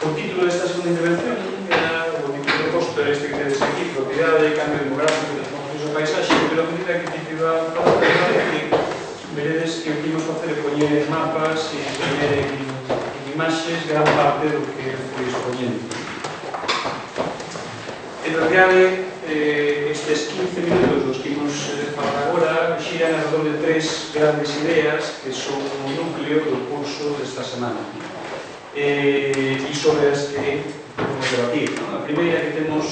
O título desta segunda intervención era o título proposto era este que tedes aquí, propiedade e cambio demográfico das formacións do paisaxe, pero a medida que te iba a falar que veredes que o que imos facer é poñer mapas e poñer en imaxes gran parte do que foi expoñendo. En realidade, estes 15 minutos dos que imos falar agora xiran alrededor de tres grandes ideas que son o núcleo do curso desta semana e sobre as que vamos debatir. A primeira é que temos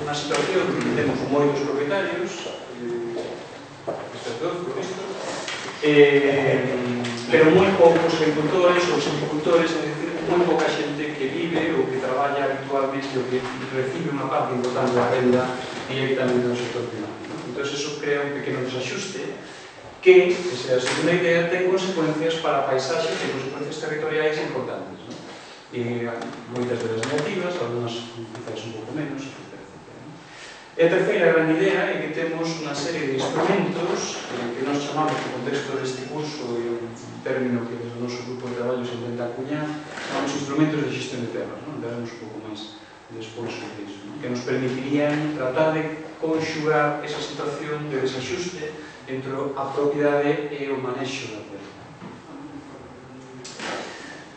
unha situación que temos moitos propietarios, por isto, pero moi poucos agricultores ou silvicultores, é dicir, moi pouca xente que vive ou que traballa habitualmente ou que recibe unha parte importante da renda directamente no sector primario. Entón, eso crea un pequeno desaxuste que, esa é a segunda idea, ten consecuencias para a paisaxe, ten consecuencias territoriais importantes. Moitas delas negativas, algunas quizás un pouco menos, etc. E a terceira gran idea é que temos unha serie de instrumentos que nós chamamos no contexto deste curso, e un término que desde o noso grupo de traballo se intenta acuñar, chamamos instrumentos de gestión de terras, daremos un pouco máis despois sobre iso, que nos permitirían tratar de conxugar esa situación de desaxuste entre a propiedade e o manexo da terra.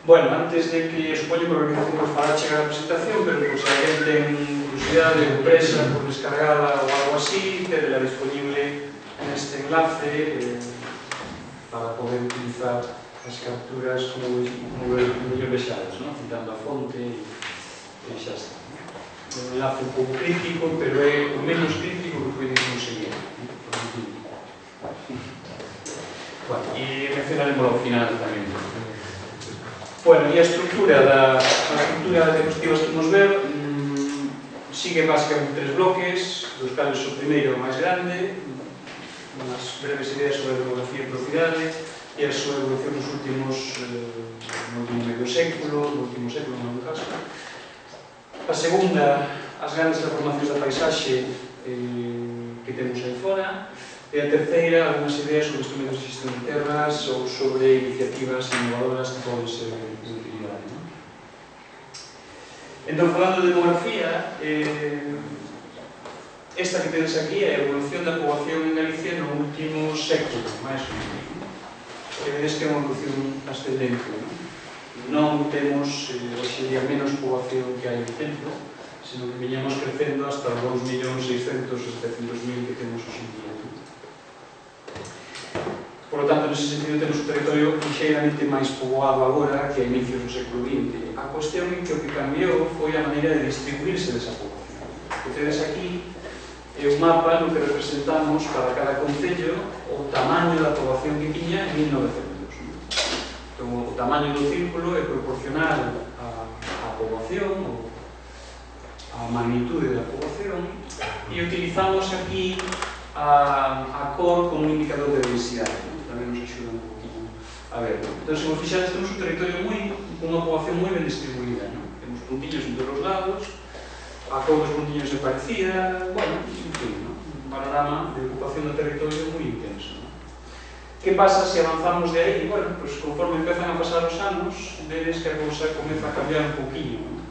Bueno, antes de que supoño que a organización para chegar a presentación, pero se alguén ten curiosidade ou presa por descargala ou algo así, tedela disponible neste enlace para poder utilizar as capturas como mellor vexadas, citando a fonte e xa está. Un enlace un pouco crítico, pero é o menos crítico que foi de conseguir. E mencionaremos ao final tamén. Bueno, e a estructura de diapositivas que imos ver sigue basicamente tres bloques, dos cales o primeiro máis grande, unhas breves ideas sobre a demografía e propiedade e a súa evolución nos últimos no último medio século, no último século, no caso. A segunda, as grandes transformacións da paisaxe que temos aí fora. E a terceira, algunhas ideas sobre instrumentos de gestión de terras ou sobre iniciativas innovadoras que poden ser de utilidade. Entón, falando de demografía, esta que tedes aquí é a evolución da poboación en Galicia no último século, máis ou menos. Que vedes que é unha evolución ascendente. Non temos, hoxe día, menos poboación que hai no tempo, senón que viñamos crecendo hasta os 2.600.000 ou 700.000 que temos hoxe en día. Por lo tanto, nese sentido, temos un territorio ligeiramente máis poboado agora que a inicios do século XX. A cuestión é que o que cambiou foi a maneira de distribuirse desa poboación. O que tedes aquí é un mapa no que representamos para cada concello o tamaño da poboación que tiña en 1900. Entón, o tamaño do círculo é proporcional á poboación ou á magnitude da poboación e utilizamos aquí a cor como un indicador de densidade. Tamén nos axuda un poquinho a ver. Entón, se vos fixades, temos un territorio unha poboación moi ben distribuída. Temos puntiños en todos os lados, a cor dos puntiños é parecida, bueno, en fin, un panorama de ocupación do territorio moi intenso. Que pasa se avanzamos de aí? Bueno, pues conforme empezan a pasar os anos, vedes que a cousa comeza a cambiar un poquinho.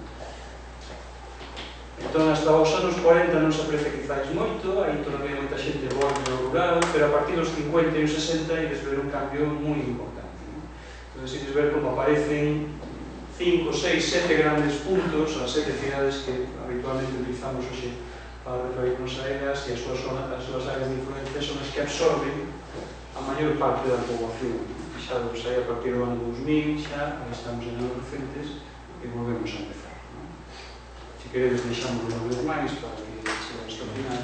Entón, hasta os anos 40 non se aprecia quizáis moito, aí todavía moita xente volve no rural, pero a partir dos 50 e os 60 ides ver un cambio moi importante. Entón, ides ver como aparecen 5, 6, 7 grandes puntos, as 7 cidades que habitualmente utilizamos hoxe para referirnos a elas, e as súas áreas de influencia son as que absorben a maior parte da poboación. Fixados aí a partir do ano 2000, xa, aí estamos en anos recentes, e volvemos a empezar. Se queredes, deixamos unha vez máis para que chegue hasta o final.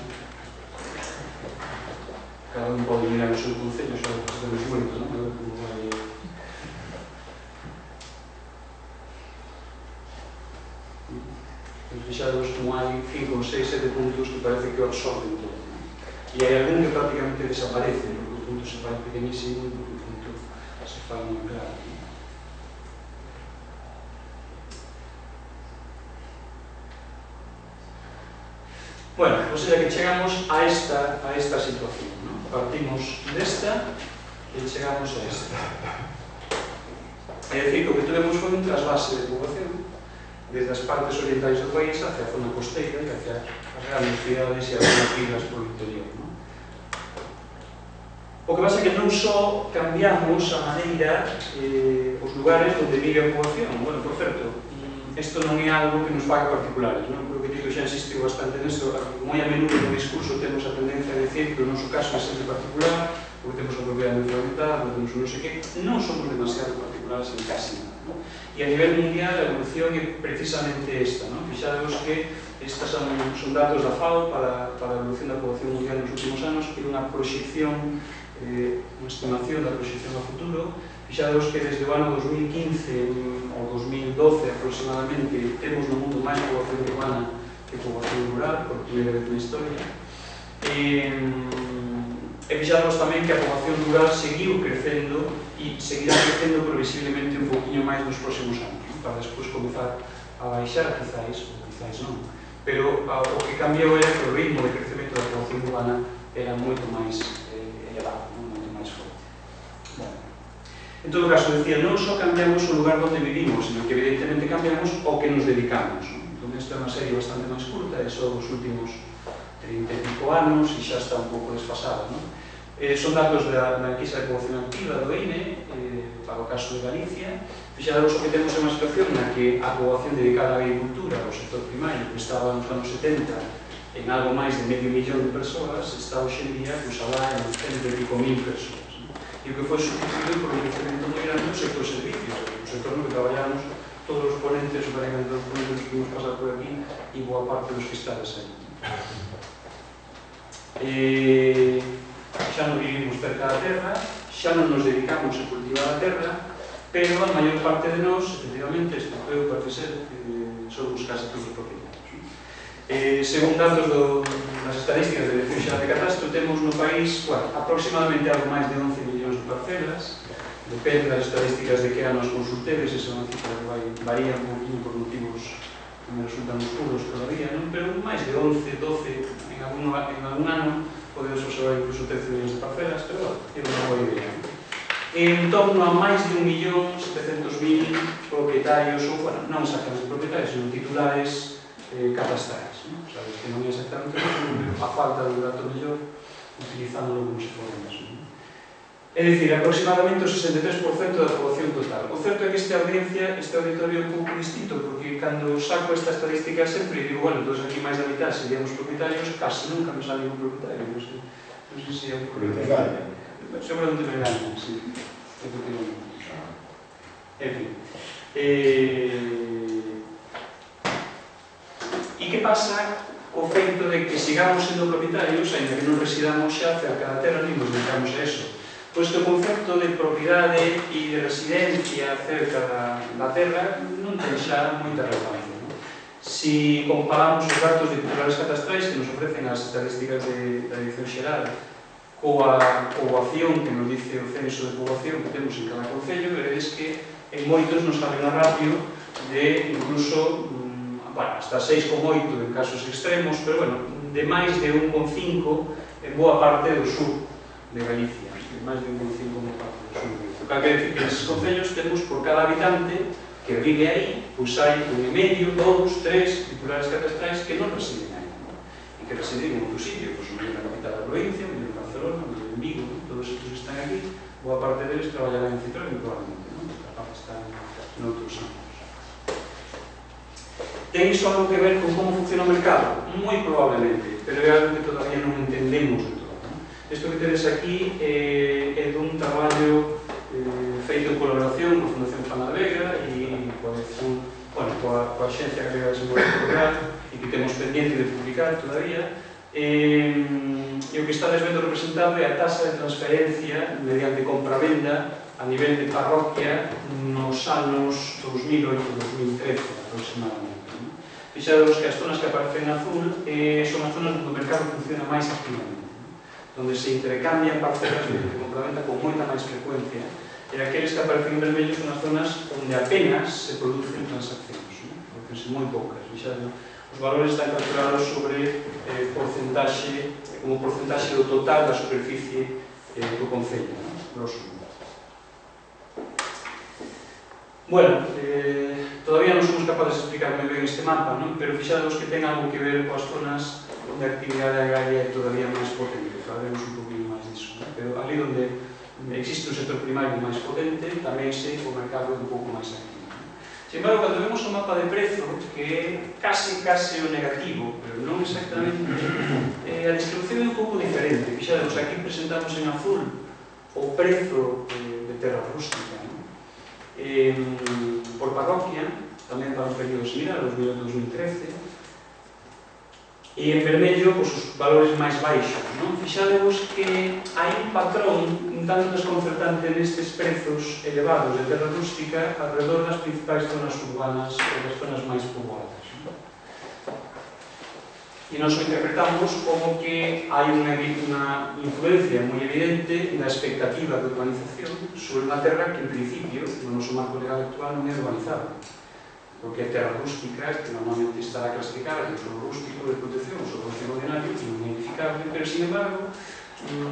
Cada un pode mirar o seu concello, xa o que temos moito, non? A ver como vai... Fixados como hai 5, 6, 7 puntos que parece que o absorben todo. E hai algún que prácticamente desaparece, porque o punto se fai pequenísimo e porque o punto se fai moi claro. Bueno, ou seja que chegamos a esta situación, ¿no? Partimos desta e chegamos a esta. É dicir, que o que tuvemos foi un trasvase de poboación desde as partes orientais do país hacia a zona costeira e hacia as grandes cidades e as vilas por interior. O que pasa é que non só cambiamos a maneira, os lugares onde vive a poboación. Bueno, por certo, isto non é algo que nos faga particulares, non? Creo que Tito xa insistiu bastante neso. Moi a menudo no discurso temos a tendencia a decir que o noso caso é sempre particular, porque temos a propiedade enframentada, porque temos non sei que. Non somos demasiado particulares en casi nada. E a nivel mundial a evolución é precisamente esta. Fixados que estas son datos da FAO para a evolución da poboación mundial nos últimos anos, que é unha proxección, unha estimación da proxección ao futuro. Fixados que desde o ano 2015 ou 2012 aproximadamente temos no mundo máis poboación urbana que poboación rural, por primeira vez na historia. E fixados tamén que a poboación rural seguiu crecendo e seguirá crecendo previsiblemente un poquinho máis nos próximos anos, para despois comezar a baixar, quizáis, ou quizáis non. Pero o que cambiou era que o ritmo de crecemento da poboación urbana era moito máis elevado, moito máis forte. En todo caso, decía, non só cambiamos o lugar onde vivimos, sino que evidentemente cambiamos ao que nos dedicamos. Entón, esta é unha serie bastante máis curta, é só dos últimos 30 e pico anos e xa está un pouco desfasada. Son datos da enquisa de poboación activa do INE, para o caso de Galicia. Fixados que temos unha situación na que a poboación dedicada á agricultura, ao sector primario, que estaba nos anos 70 en algo máis de medio millón de persoas, está hoxe en día alá en 100 e pico mil persoas. E o que foi sustituído por un crecemento moi grande no sector servicios, o sector no que traballamos todos os ponentes, o variante dos ponentes que imos pasar por aquí e boa parte dos que estades aí. Xa non vivimos cerca da terra, xa non nos dedicamos a cultivar a terra, pero a maior parte de nós, efectivamente, eu parece ser que somos case todos propietarios. Según datos das estadísticas da Dirección Xeral de Catastro, temos no país aproximadamente algo máis de 11 millóns de parcelas. Depende das estadísticas de que anos consultedes, esa é unha cifra que varía un pouquinho por motivos que me resultan oscuros todavía, pero máis de 11, 12, en algún ano podedes observar incluso 13 millóns de parcelas, pero é unha boa idea. En torno a máis de 1.700.000 propietarios, ou, non exactamente propietarios, sino titulares catastrais. Sabes que non é exactamente a falta de dato mellor, utilizándolo como se fora mesmo. É dicir, aproximadamente o 63% da poboación total. O certo é que esta audiencia, este auditorio é un pouco distinto, porque cando saco esta estadística sempre digo, bueno, entón aquí máis da mitad seríamos propietarios, casi nunca me sale un propietario, non sei se é un propietario. Seguramente me engañan, sí, efectivamente. En fin. E que pasa co feito de que sigamos sendo propietarios, ainda que non residamos xa cerca da terra, nin nos dedicamos a eso? Pois que o concepto de propiedade e de residencia cerca da terra non ten xa moita relevancia. Si comparamos os datos de titulares catastrais que nos ofrecen as estadísticas da Dirección Xeral coa poboación que nos dice o censo de poboación que temos en cada concello, veredes que en moitos nos sale unha ratio de incluso hasta 6,8 en casos extremos, pero de máis de 1,5 en boa parte do sur de Galicia. Máis de 1,5 en boa parte do sur de Galicia. O que quer decir que nesses concellos temos por cada habitante que vive aí, pois hai 1,5, 2, 3 titulares catastrais que non residen aí, e que residen en outro sitio, pois mellor na capital da provincia, mellor en Barcelona, mellor en Vigo, todos estes que están aquí, boa parte deles traballarán en Citroën, probablemente, capaz están noutros ámbitos. Ten iso algo que ver con como funciona o mercado? Moi probablemente, pero é algo que todavía non entendemos de todo. Isto que tedes aquí é dun traballo feito en colaboración con a Fundación Fana de Vega e coa Axencia Galega de Desenvolvemento Rural e que temos pendiente de publicar todavía. E o que estades vendo representado é a taxa de transferencia mediante compra-venda a nivel de parroquia nos anos 2008-2013 aproximadamente. Fixados que as zonas que aparecen en azul son as zonas onde o mercado funciona máis activamente, onde se intercambian parcelas de compra-venda con moita máis frecuencia, e aqueles que aparecen en vermello son as zonas onde apenas se producen transaccións, producense moi poucas. Fixados, os valores están calculados sobre porcentaxe, como porcentaxe do total da superficie do concello, grosso modo. Bueno, Todavía non somos capaces de explicar moi ben este mapa, pero fixademos que ten algo que ver coas zonas onde a actividade agraria é todavía máis potente, falaremos un poquinho máis disso, pero ali onde existe un sector primario máis potente, tamén o mercado é un pouco máis activo. Sin embargo, cando vemos o mapa de prezo, que é case o negativo, pero non exactamente, a distribución é un pouco diferente. Fixademos, aquí presentamos en azul o prezo de terra rústica, por parroquia, tamén para un período similar, 2013, e en vermello os valores máis baixos. Fixademos que hai un patrón un tanto desconcertante nestes prezos elevados de terra rústica alrededor das principais zonas urbanas e das zonas máis poboadas. E nos o interpretamos como que hai unha influencia moi evidente da expectativa de urbanización sobre unha terra que en principio, no noso marco legal actual, non é urbanizada, porque é terra rústica, que normalmente estará clasificada de solo rústico, de protección, o solo rústico ordinario, que non é edificable, pero, sin embargo,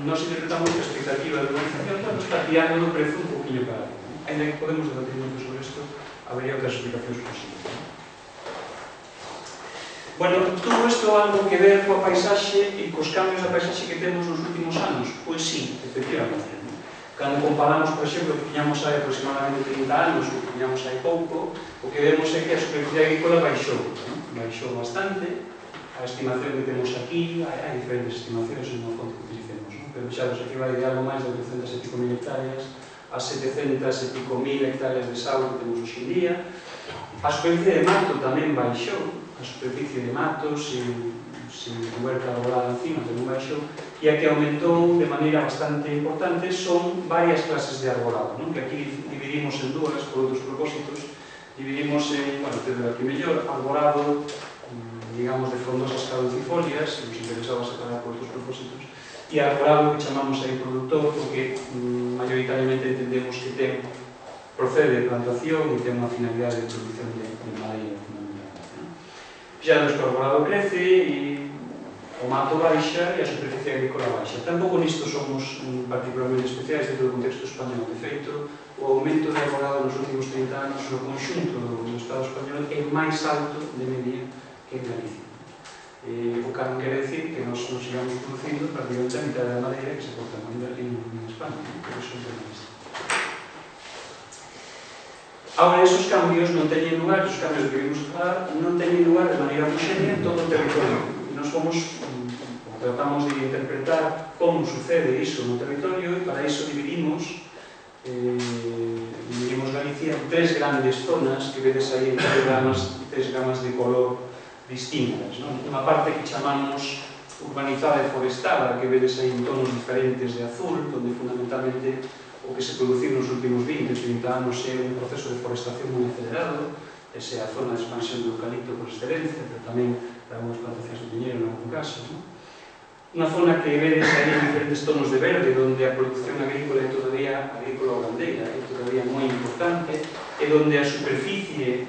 nos interpretamos que a expectativa de urbanización está tirando no prezo un poquinho para arriba. Ainda que podemos debatir moito sobre isto, habería outras explicacións posibles. Bueno, todo isto algo que ver coa paisaxe e cos cambios da paisaxe que temos nos últimos anos? Pois sí, efectivamente. Cando comparamos, por exemplo, que tiñamos hai aproximadamente 30 anos, o que tiñamos hai pouco, o que vemos é que a superficie agrícola baixou bastante. A estimación que temos aquí, hai diferentes estimacións en unha fonte que utilicemos, pero fixados aquí vai de algo máis de 800 e pico mil hectáreas a 700 e pico mil hectáreas de sau que temos hoxe en día. A superficie de mato tamén baixou, a superficie de matos sin huerta arbolada encima tamén baixou, e a que aumentou de maneira bastante importante son varias clases de arbolado, que aquí dividimos en dúas por outros propósitos. Dividimos en, tendo aquí mellor, arbolado, digamos, de frondosas caducifolias, que nos interesaba separar por outros propósitos, e arbolado que chamamos aí produtor, porque maioritariamente entendemos que procede de plantación e ten unha finalidade de produción de madeira. Fixademos que o arbolado crece e o mato baixa e a superficie agrícola baixa. Tampouco nisto somos particularmente especiais dentro do contexto español. De feito, o aumento de arbolado nos últimos 30 anos no conxunto do Estado español é máis alto de media que en Galicia. O que non quere decir que nos sigamos producindo prácticamente a mitad da madeira que se corta en España, pero iso é isto. Agora, esos cambios non teñen lugar, esos cambios que vimos a falar, non teñen lugar de maneira homogénea en todo o territorio. Nos tratamos de interpretar como sucede iso no territorio e para iso dividimos Galicia en tres grandes zonas que vedes aí en tres gamas de color distintas. Unha parte que chamamos urbanizada e forestada, que vedes aí en tonos diferentes de azul, onde fundamentalmente o que se produciu nos últimos 20 ou 30 anos é un proceso de forestación moi acelerado. Esa é a zona de expansión do eucalipto por excelencia, pero tamén para unhas plantacións de piñeiro en algún caso. Unha zona que vedes aí en diferentes tonos de verde, onde a produción agrícola é todavía agrícola ou gandeira, é todavía moi importante, e onde a superficie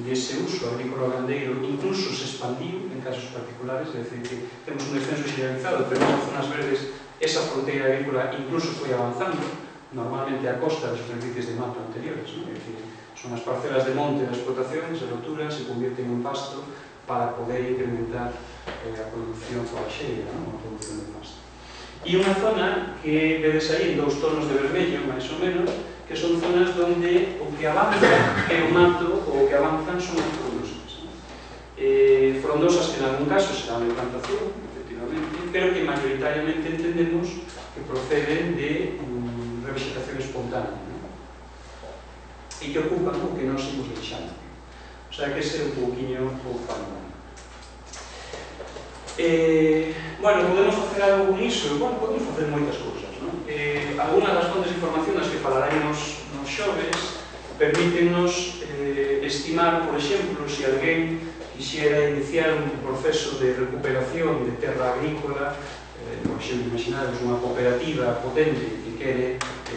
dese uso agrícola ou gandeiro incluso se expandiu en casos particulares, é dicir, que temos un descenso xeneralizado, pero nas zonas verdes esa fronteira agrícola incluso foi avanzando, normalmente a costa das superficies de mato anteriores, é dicir, son as parcelas de monte das explotacións, as alturas se convierten en pasto para poder incrementar a produción forraxeira, a produción de pasto. E unha zona que vedes aí en dous tonos de vermello, máis ou menos, que son zonas onde o que avanza é o mato, ou o que avanzan son as frondosas. Frondosas que en algún caso serán de plantación, efectivamente, pero que maioritariamente entendemos que proceden de revegetación espontánea e que ocupan o que nós imos deixando. O sea, que ese é un pouquinho o panorama. Podemos facer algo con iso? Podemos facer moitas cousas. Algunas das fontes de información das que falaremos nos xoves permítenos estimar, por exemplo, se alguén quixera iniciar un proceso de recuperación de terra agrícola, por exemplo, imaginarnos unha cooperativa potente que quere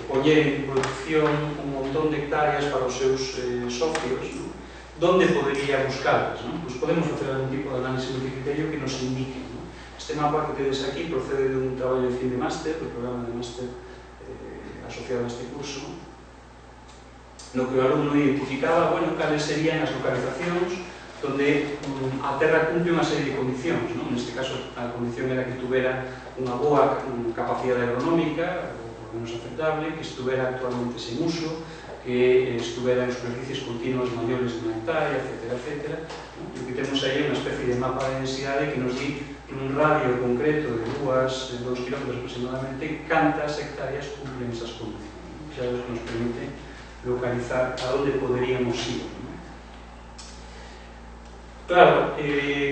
poñer en producción un montón de hectáreas para os seus socios, donde podería buscarlas? Pois podemos facer algún tipo de análisis multicriterio que nos indique. Este mapa que tedes aquí procede dun traballo de fin de máster, do programa de máster asociado a este curso, no que o alumno identificaba, bueno, cales serían as localizacións donde a Terra cumpre unha serie de condicións, non? Neste caso, a condición era que tuvera unha boa capacidade agronómica, por menos aceptable, que estuvera actualmente sen uso, que estuvera en superficies continuas maiores de 1 hectárea, etc. E o que temos aí é unha especie de mapa de densidade que nos di nun radio concreto de 2 km aproximadamente cantas hectáreas cumplen esas condicións. Xa que nos permite localizar a onde poderíamos ir. Claro,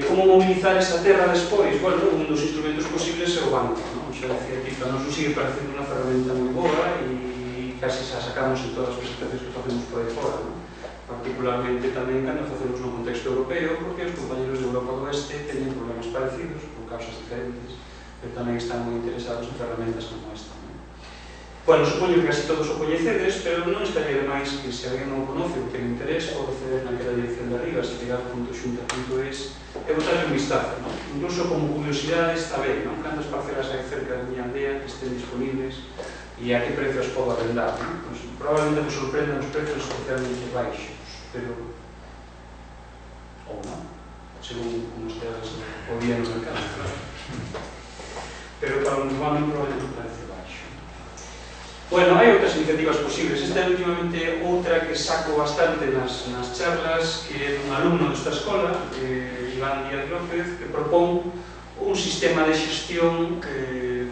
como mobilizar esa terra despois? Bueno, un dos instrumentos posibles é o banco, non? Xa decía que para nos sigue parecendo unha ferramenta moi boa e casi xa sacamos en todas as presentacións que facemos por aí fora, non? Particularmente tamén cando facemos no contexto europeo, porque os compañeros de Europa do Oeste teñen problemas parecidos, por causas diferentes, pero tamén están moi interesados en ferramentas como esta. Bueno, supoño que casi todos o coñecedes, pero non estaría demais que se alguén non o conoce ou ten interés, pode acceder naquela dirección de arriba, setigar.xunta.es, e botarle un vistazo, non? Incluso como curiosidade está ben, non? Cantas parcelas hai cerca da miña aldea que estén disponibles e a que precios podo arrendar, non? Pues, probablemente me sorprendan os precios especialmente baixos, pero... ou non, según como esteas o día no mercado, claro. Pero para un urbano probablemente un precio baixo. Bueno, hai outras iniciativas posibles. Esta é últimamente outra que saco bastante nas charlas, que é un alumno desta escola, Iván Díaz López, que propón un sistema de xestión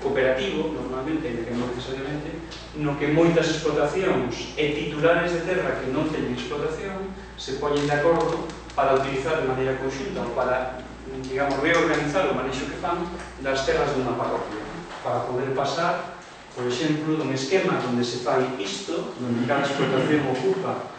cooperativo, normalmente, e que non necesariamente, no que moitas explotacións e titulares de terra que non teñen explotación se poñen de acordo para utilizar de maneira conxunta ou para, digamos, reorganizar o manexo que fan das terras dunha parroquia, para poder pasar, por exemplo, dun esquema onde se fai isto, onde cada explotación ocupa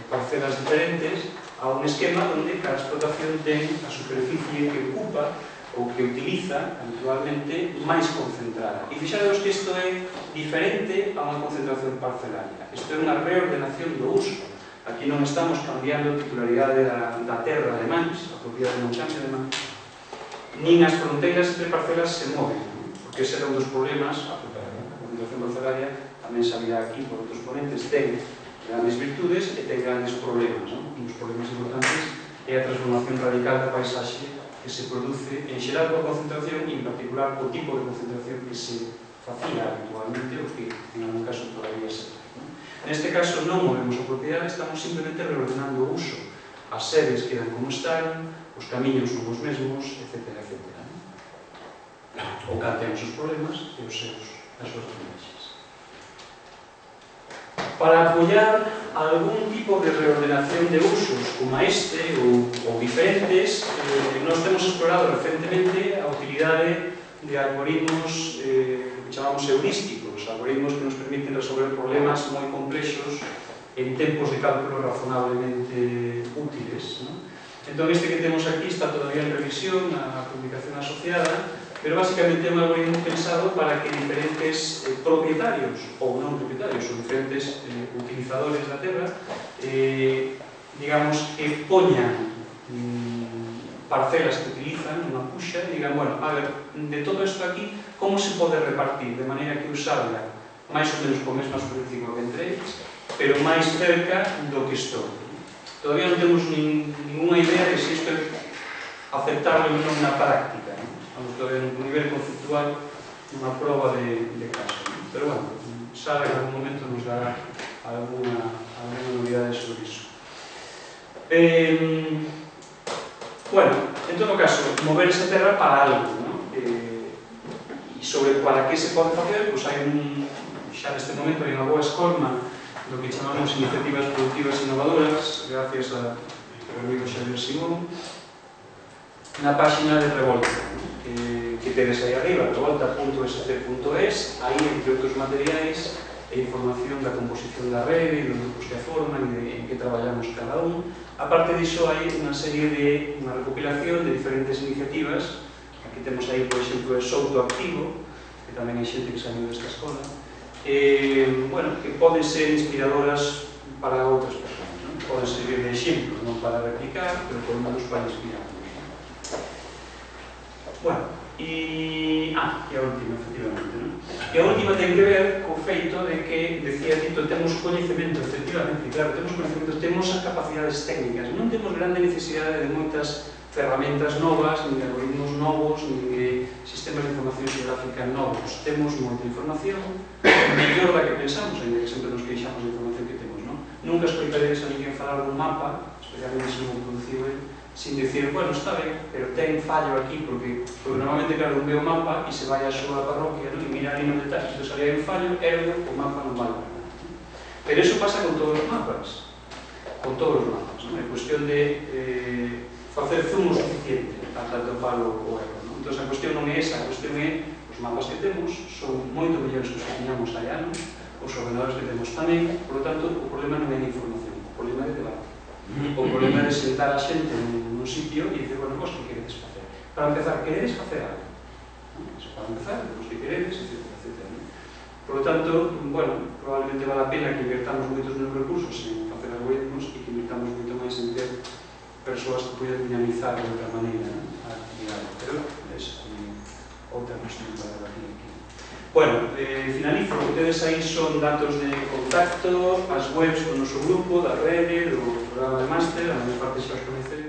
parcelas diferentes, a un esquema onde cada explotación ten a superficie que ocupa ou que utiliza habitualmente máis concentrada. E fixados que isto é diferente a unha concentración parcelaria. Isto é unha reordenación do uso. Aquí non estamos cambiando a titularidade da terra de mans, a propiedade non cambia de mans, nin as fronteiras entre parcelas se moven, porque ese era un dos problemas. A concentración parcelaria tamén sabía aquí por outros ponentes, ten grandes virtudes e ten grandes problemas. Un dos problemas importantes é a transformación radical da paisaxe que se produce en xeral coa concentración e en particular o tipo de concentración que se facía habitualmente ou que en algún caso todavía se fai. Neste caso non movemos a propiedade, estamos simplemente reordenando o uso. As sedes quedan como están, os camiños son os mesmos, etc. O cal ten os seus problemas e as súas vantaxes. Para apoiar algún tipo de reordenación de usos como este ou diferentes, nós temos explorado recentemente a utilidade de algoritmos que chamamos heurísticos, algoritmos que nos permiten resolver problemas moi complexos en tempos de cálculo razonablemente útiles. Entón, este que temos aquí está todavía en revisión, a publicación asociada, pero basicamente é un algoritmo pensado para que diferentes propietarios ou non propietarios ou diferentes utilizadores da terra digamos que poñan parcelas que utilizan unha puxa e digan, bueno, a ver, de todo isto aquí como se pode repartir de maneira que usarla máis ou menos co mesmo específico que entre eles, pero máis cerca do que estou. Todavía non temos ninguna idea de se isto é aceptable ou non na práctica. Estamos todavía nun nivel conceptual unha proba de caso. Pero, bueno, Sara en algún momento nos dará alguna novidade sobre iso. Bueno, en todo caso, mover esa terra para algo, e sobre para que se pode facer, pois hai xa neste momento hai unha boa escolma do que chamamos iniciativas productivas innovadoras, gracias ao amigo Xavier Simón, na páxina de Revolta, que tedes aí arriba, revolta.sc.es, aí, entre outros materiais, a información da composición da rede, dos grupos que a forman e en que traballamos cada un. A parte diso, hai unha serie de unha recopilación de diferentes iniciativas. Aquí temos aí, por exemplo, o Souto Activo, que tamén hai xente que saiu desta escola, bueno, que poden ser inspiradoras para outras persoas, non? Poden servir de exemplo, non para replicar, pero por lo menos para inspirarnos. Bueno, e a última, efectivamente, non? E a última ten que ver co feito de que, decía Tito, temos coñecemento, efectivamente, claro, temos coñecemento, temos as capacidades técnicas, non temos grande necesidade de moitas ferramentas novas, nin de algoritmos novos, nin de sistemas de información xeográfica novos. Temos moita información, mellor da que pensamos, ainda que sempre nos queixamos da información que temos, non? Nunca escoitaredes a ninguén falar dun mapa, especialmente se non producido sin dicir, bueno, está ben, pero ten fallo aquí, porque normalmente, claro, un ve o mapa e se vai a súa parroquia, non? E mira ali no detalle, se salía un fallo, ergo, o mapa non vale nada. Pero iso pasa con todos os mapas, non? É cuestión de facer zumo suficiente para topar o erro, non? Entón, a cuestión non é esa, a cuestión é os mapas que temos son moito mellores que os que tiñamos hai anos, os ordenadores que temos tamén, por lo tanto, o problema non é de información, o problema é de debate. O problema é de sentar a xente nun sitio e dizer, bueno, vos que queredes facer? Para empezar, queredes facer algo? Para empezar, vos que queredes, etc. Por lo tanto, bueno, probablemente vale a pena que invertamos moitos menos recursos en facer algoritmos e que invertamos moito máis en ter persoas que poden dinamizar de outra maneira a actividade. Pero é outra cuestión para debatir aquí. Bueno, finalizo, ustedes aí son datos de contacto, as webs do noso grupo, da rede, do programa de máster, a maior parte xa os coñecedes.